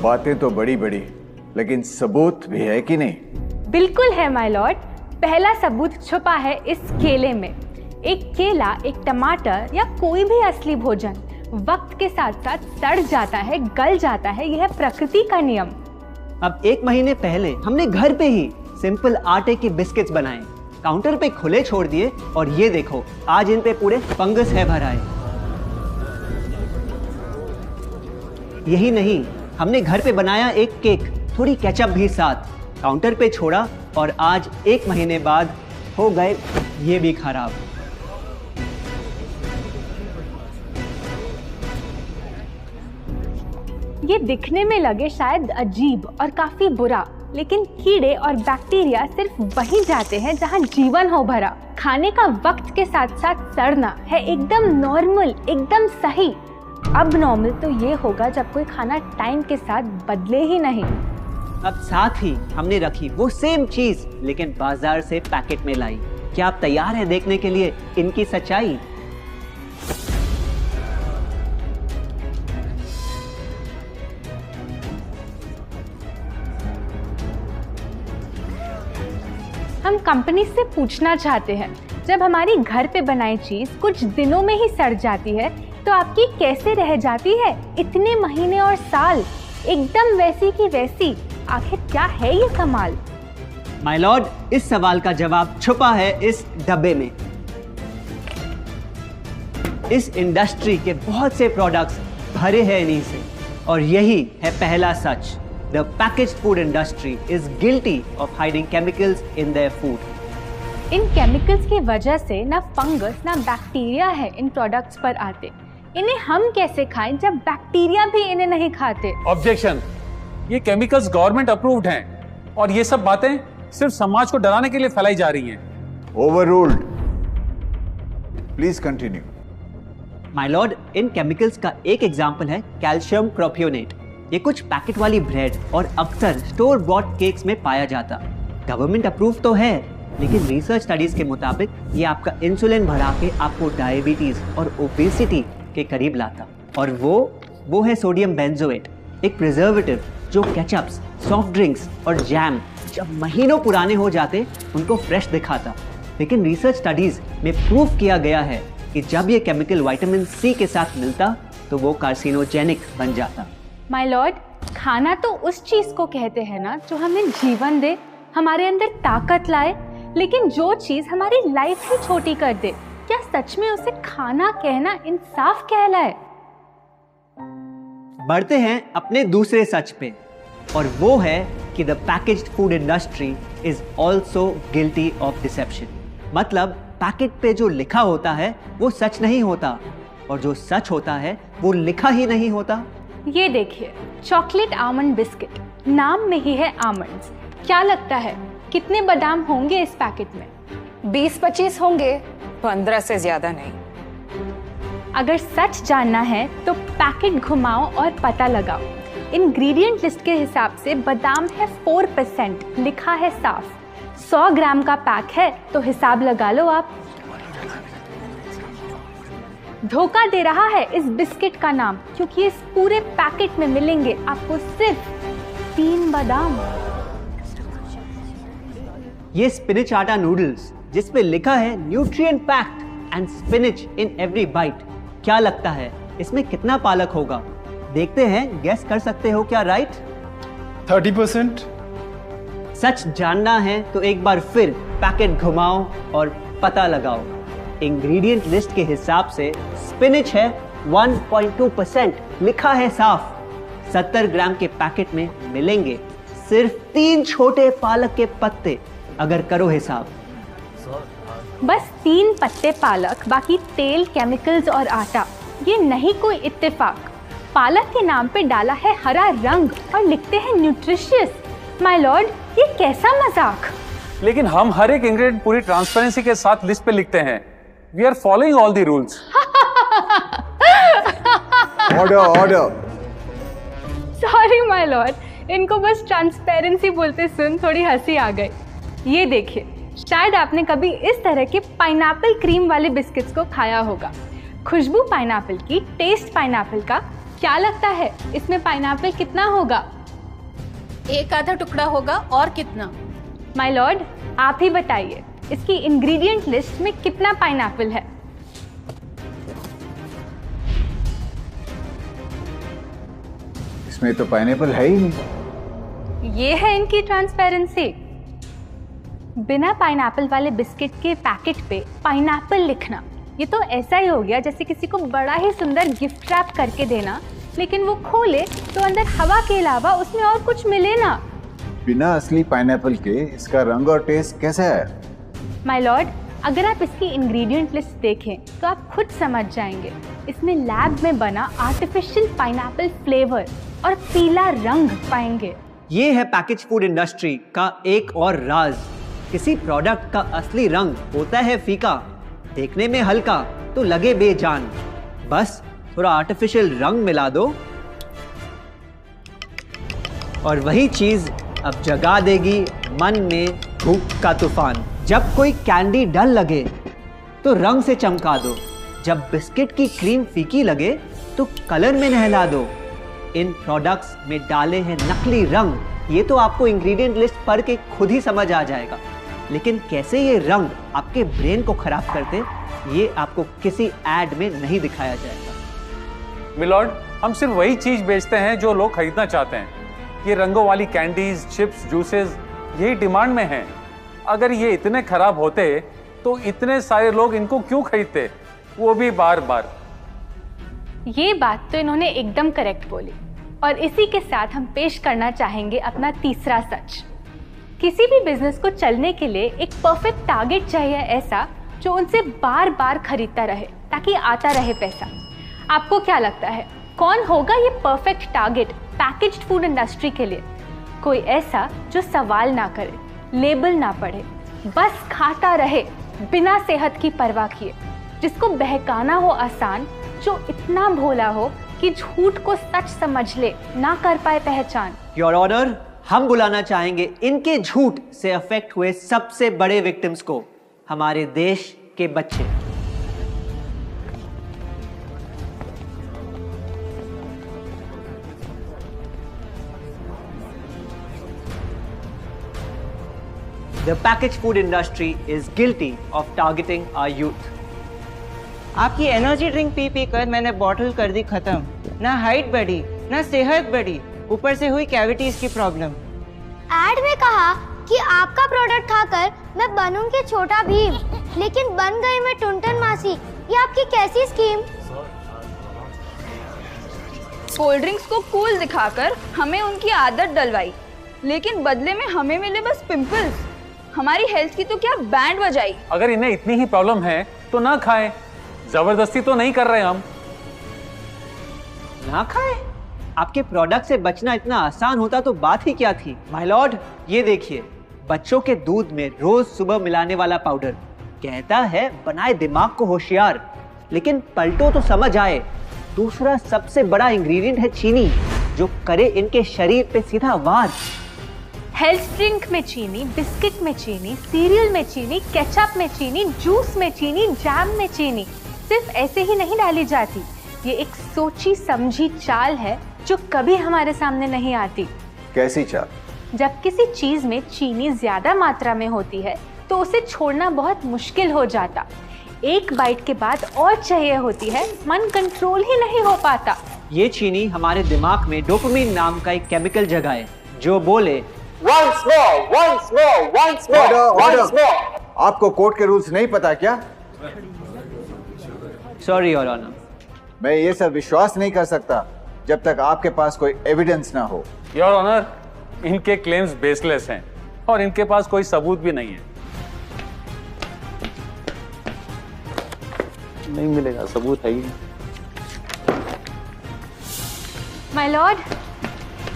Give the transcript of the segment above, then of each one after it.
बातें तो बड़ी बड़ी, लेकिन सबूत भी है कि नहीं? बिल्कुल है माय लॉर्ड। पहला सबूत छुपा है इस केले में। एक केला, एक टमाटर या कोई भी असली भोजन वक्त के साथ साथ सड़ जाता है, गल जाता है। यह प्रकृति का नियम। अब 1 महीने पहले हमने घर पे ही सिंपल आटे के बिस्किट्स बनाए, काउंटर पे खुले छोड़ दिए और ये देखो आज इन पे पूरे फंगस है भर आए। यही नहीं, हमने घर पे बनाया एक केक, थोड़ी केचप भी साथ, काउंटर पे छोड़ा और आज 1 महीने बाद हो गए ये भी खराब। ये दिखने में लगे शायद अजीब और काफी बुरा, लेकिन कीड़े और बैक्टीरिया सिर्फ वहीं जाते हैं जहां जीवन हो भरा। खाने का वक्त के साथ साथ सड़ना है एकदम नॉर्मल, एकदम सही। अब नॉर्मल तो ये होगा जब कोई खाना टाइम के साथ बदले ही नहीं। अब साथ ही हमने रखी वो सेम चीज लेकिन बाजार से पैकेट में लाई। क्या आप तैयार हैं देखने के लिए इनकी सच्चाई? हम कंपनी से पूछना चाहते हैं, जब हमारी घर पे बनाई चीज कुछ दिनों में ही सड़ जाती है तो आपकी कैसे रह जाती है इतने महीने और साल एकदम वैसी की वैसी? आखिर क्या है ये कमाल? माय लॉर्ड, इस सवाल का जवाब छुपा है इस डब्बे में। इस इंडस्ट्री के बहुत से प्रोडक्ट्स भरे हैं इन्हीं से और यही है पहला सच। The packaged food industry is guilty of hiding chemicals in their food. In chemicals की वजह से ना फंगस ना बैक्टीरिया है इन प्रोडक्ट्स पर आते। इन्हें हम कैसे खाएं जब बैक्टीरिया भी इन्हें नहीं खाते? ऑब्जेक्शन, ये केमिकल्स गवर्नमेंट अप्रूव्ड हैं और ये सब बातें सिर्फ समाज को डराने के लिए फैलाई जा रही हैं। Overruled. Please continue. My Lord, in chemicals का एक एग्जांपल है कैल्शियम प्रोपियोनेट। ये कुछ पैकेट वाली ब्रेड और अक्सर स्टोर बॉट केक्स में पाया जाता। गवर्नमेंट अप्रूव तो है, लेकिन रिसर्च स्टडीज के मुताबिक ये आपका इंसुलिन बढ़ा के आपको डायबिटीज और ओबेसिटी के करीब लाता। और वो है सोडियम बेंजोएट, एक प्रिजर्वेटिव जो केचप्स, सॉफ्ट ड्रिंक्स और जैम जब महीनों पुराने हो जाते उनको फ्रेश दिखाता। लेकिन रिसर्च स्टडीज में प्रूव किया गया है कि जब ये केमिकल विटामिन सी के साथ मिलता तो वो कार्सिनोजेनिक बन जाता। माय लॉर्ड, खाना तो उस चीज को कहते हैं ना जो हमें जीवन दे, हमारे अंदर ताकत लाए। लेकिन जो चीज हमारी लाइफ ही छोटी कर दे, क्या सच में उसे खाना कहना इंसाफ कहलाए? बढ़ते हैं अपने दूसरे सच पे और वो है कि the packaged food industry is also guilty of deception. मतलब पैकेट पे जो लिखा होता है वो सच नहीं होता और जो सच होता है वो लिखा ही नहीं होता। ये देखिए, चॉकलेट आमंड बिस्किट, नाम में ही है आमंड्स। क्या लगता है कितने बादाम होंगे इस पैकेट में? 20-25 होंगे, 15 से ज्यादा नहीं। अगर सच जानना है तो पैकेट घुमाओ और पता लगाओ। इंग्रेडिएंट लिस्ट के हिसाब से बादाम है 4%, लिखा है साफ। 100 ग्राम का पैक है तो हिसाब लगा लो आप। धोखा दे रहा है इस बिस्किट का नाम, क्योंकि इस पूरे पैकेट में मिलेंगे आपको सिर्फ 3 बादाम। ये स्पिनच आटा नूडल्स जिस पे लिखा है nutrient packed and spinach in every bite. क्या लगता है इसमें कितना पालक होगा? देखते हैं, गेस कर सकते हो क्या राइट? 30%। सच जानना है तो एक बार फिर पैकेट घुमाओ और पता लगाओ। इंग्रेडिएंट लिस्ट के हिसाब से स्पिनच है 1.2%, लिखा है साफ। 70 ग्राम के पैकेट में मिलेंगे सिर्फ 3 छोटे पालक के पत्ते। अगर करो हिसाब, बस 3 पत्ते पालक, बाकी तेल, केमिकल्स और आटा। ये नहीं कोई इत्तेफाक। पालक के नाम पे डाला है हरा रंग और लिखते हैं न्यूट्रिशियस। माय लॉर्ड, ये कैसा मजाक? लेकिन हम हर एक इंग्रेडिएंट पूरी ट्रांसपेरेंसी के साथ लिस्ट पे लिखते हैं। We are following all the rules. Order. Sorry my lord, इनको बस ट्रांसपेरेंसी बोलते सुन थोड़ी हंसी आ गई। ये देखिए, शायद आपने कभी इस तरह के पाइनएप्पल क्रीम वाले बिस्किट्स को खाया होगा। खुशबू पाइनएप्पल की, टेस्ट पाइनएप्पल का, क्या लगता है इसमें पाइनएप्पल कितना होगा? एक आधा टुकड़ा होगा, और कितना? माय लॉर्ड, आप ही बताइए, इसकी इंग्रेडिएंट लिस्ट में कितना पाइनएप्पल है? इसमें तो पाइनएप्पल है ही नहीं। ये है इनकी ट्रांसपेरेंसी। बिना पाइनएप्पल वाले बिस्किट के पैकेट पे पाइनएप्पल लिखना, ये तो ऐसा ही हो गया जैसे किसी को बड़ा ही सुंदर गिफ्ट रैप करके देना, लेकिन वो खोले तो अंदर हवा के अलावा उसमें और कुछ मिले ना। बिना असली पाइनएप्पल के इसका रंग और टेस्ट कैसा है? माय लॉर्ड, अगर आप इसकी इंग्रेडिएंट लिस्ट देखें तो आप खुद समझ जाएंगे। इसमें लैब में बना आर्टिफिशियल पाइनएप्पल फ्लेवर और पीला रंग पाएंगे। ये है पैकेज फूड इंडस्ट्री का एक और राज। किसी प्रोडक्ट का असली रंग होता है फीका, देखने में हल्का तो लगे बेजान। बस थोड़ा आर्टिफिशियल रंग मिला दो और वही चीज अब जगा देगी मन में भूख का तूफान। जब कोई कैंडी डल लगे तो रंग से चमका दो, जब बिस्किट की क्रीम फीकी लगे तो कलर में नहला दो। इन प्रोडक्ट्स में डाले हैं नकली रंग, ये तो आपको इंग्रेडिएंट लिस्ट पढ़ के खुद ही समझ आ जाएगा। लेकिन कैसे ये रंग आपके ब्रेन को खराब करते, ये आपको किसी एड में नहीं दिखाया जाएगा। मिलॉर्ड, हम सिर्फ वही चीज बेचते हैं जो लोग खरीदना चाहते हैं। ये रंगों वाली कैंडीज, चिप्स, जूसेस यही डिमांड में हैं। अगर ये इतने खराब होते तो इतने सारे लोग इनको क्यों खरीदते, वो भी बार बार। ये बात तो इन्होंने एकदम करेक्ट बोली, और इसी के साथ हम पेश करना चाहेंगे अपना तीसरा सच। किसी भी बिजनेस को चलने के लिए एक परफेक्ट टारगेट चाहिए, ऐसा जो उनसे बार बार खरीदता रहे ताकि आता रहे पैसा। आपको क्या लगता है कौन होगा ये perfect target packaged food industry के लिए? कोई ऐसा जो सवाल ना करे, लेबल ना पढ़े, बस खाता रहे बिना सेहत की परवाह किए, जिसको बहकाना हो आसान, जो इतना भोला हो कि झूठ को सच समझ ले, ना कर पाए पहचान। योर ऑनर, हम बुलाना चाहेंगे इनके झूठ से अफेक्ट हुए सबसे बड़े विक्टिम्स को, हमारे देश के बच्चे। The packaged food industry is guilty of targeting our youth. आपकी एनर्जी ड्रिंक पी पी कर मैंने बॉटल कर दी खत्म। ना हाइट बढ़ी, ना सेहत बढ़ी, ऊपर से हुई कैविटीज की प्रॉब्लम। एड में कहा कि आपका प्रोडक्ट खाकर मैं बनूंगी छोटा भीम, लेकिन बन गई मैं टुनटन मासी। ये आपकी कैसी स्कीम? कोल्ड ड्रिंक्स को कूल दिखाकर हमें उनकी आदत डलवाई, लेकिन बदले में हमें मिले बस पिंपल्स। हमारी हेल्थ की तो क्या बैंड बजाई। अगर इन्हें इतनी ही प्रॉब्लम है तो ना खाएं, जबरदस्ती तो नहीं कर रहे हम। ना खाए? आपके प्रोडक्ट से बचना इतना आसान होता तो बात ही क्या थी। माय लॉर्ड, ये देखिए, बच्चों के दूध में रोज सुबह मिलाने वाला पाउडर कहता है बनाए दिमाग को होशियार, लेकिन पलटो तो समझ आए। दूसरा सबसे बड़ा इंग्रेडिएंट है चीनी, जो करे इनके शरीर पे सीधा वार। हेल्थ ड्रिंक में चीनी, बिस्किट में चीनी, सीरियल में चीनी, केचप में चीनी, जूस में चीनी, जैम में चीनी सिर्फ ऐसे ही नहीं डाली जाती। ये एक सोची समझी चाल है जो कभी हमारे सामने नहीं आती। कैसी चाल? जब किसी चीज में चीनी ज्यादा मात्रा में होती है तो उसे छोड़ना बहुत मुश्किल हो जाता। एक बाइट के बाद और चाहिए होती है, मन कंट्रोल ही नहीं हो पाता। ये चीनी हमारे दिमाग में डोपामिन नाम का एक केमिकल जगाए, जो बोले Once more. Order. आपको कोर्ट के रूल्स नहीं पता क्या? Sorry your honour. मैं ये सब विश्वास नहीं कर सकता जब तक आपके पास कोई एविडेंस ना हो। योर ऑनर, इनके क्लेम्स बेसलेस हैं और इनके पास कोई सबूत भी नहीं है। नहीं मिलेगा, सबूत है ही नहीं। माय लॉर्ड,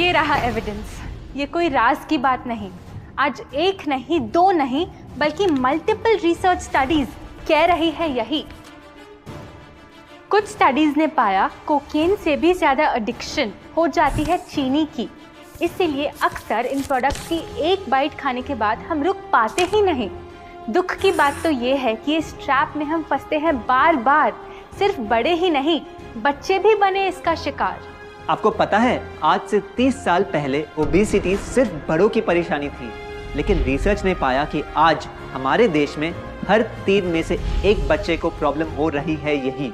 ये रहा एविडेंस। ये कोई राज की बात नहीं। आज एक नहीं, दो नहीं, बल्कि मल्टीपल रिसर्च स्टडीज कह रही है यही। कुछ स्टडीज ने पाया कोकेन से भी ज्यादा एडिक्शन हो जाती है चीनी की। इसीलिए अक्सर इन प्रोडक्ट्स की एक बाइट खाने के बाद हम रुक पाते ही नहीं। दुख की बात तो ये है कि इस ट्रैप में हम फंसते हैं बार बार। सिर्फ बड़े ही नहीं, बच्चे भी बने इसका शिकार। आपको पता है, आज से 30 साल पहले ओबेसिटी सिर्फ बड़ों की परेशानी थी, लेकिन रिसर्च ने पाया कि आज हमारे देश में हर 3 में से 1 बच्चे को प्रॉब्लम हो रही है यही।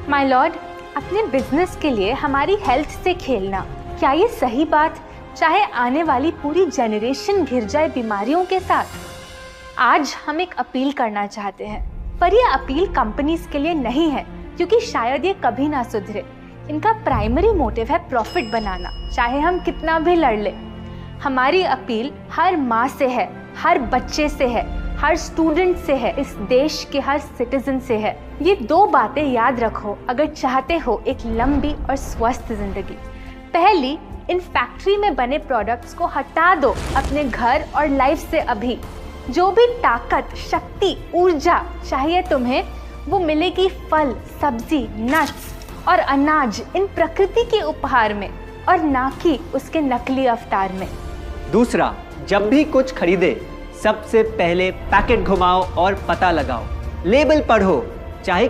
माय लॉर्ड, अपने बिजनेस के लिए हमारी हेल्थ से खेलना, क्या ये सही बात, चाहे आने वाली पूरी जनरेशन घिर जाए बीमारियों के साथ? आज हम एक अपील करना चाहते हैं, पर ये अपील कंपनीज के लिए नहीं है, क्योंकि शायद ये कभी ना सुधरे। इनका प्राइमरी मोटिव है प्रॉफिट बनाना, चाहे हम कितना भी लड़ ले। हमारी अपील हर माँ से है, हर बच्चे से है, हर स्टूडेंट से है, इस देश के हर सिटीजन से है। ये 2 बातें याद रखो अगर चाहते हो एक लंबी और स्वस्थ जिंदगी। पहली, इन फैक्ट्री में बने प्रोडक्ट्स को हटा दो अपने घर और लाइफ से अभी। जो भी ताकत, शक्ति, ऊर्जा चाहिए तुम्हें, वो मिलेगी फल, सब्जी, नट्स और अनाज, इन प्रकृति के उपहार में, और ना कि उसके नकली अवतार में। दूसरा, जब भी कुछ खरीदे सबसे पहले पैकेट घुमाओ और पता लगाओ, लेबल पढ़ो, चाहे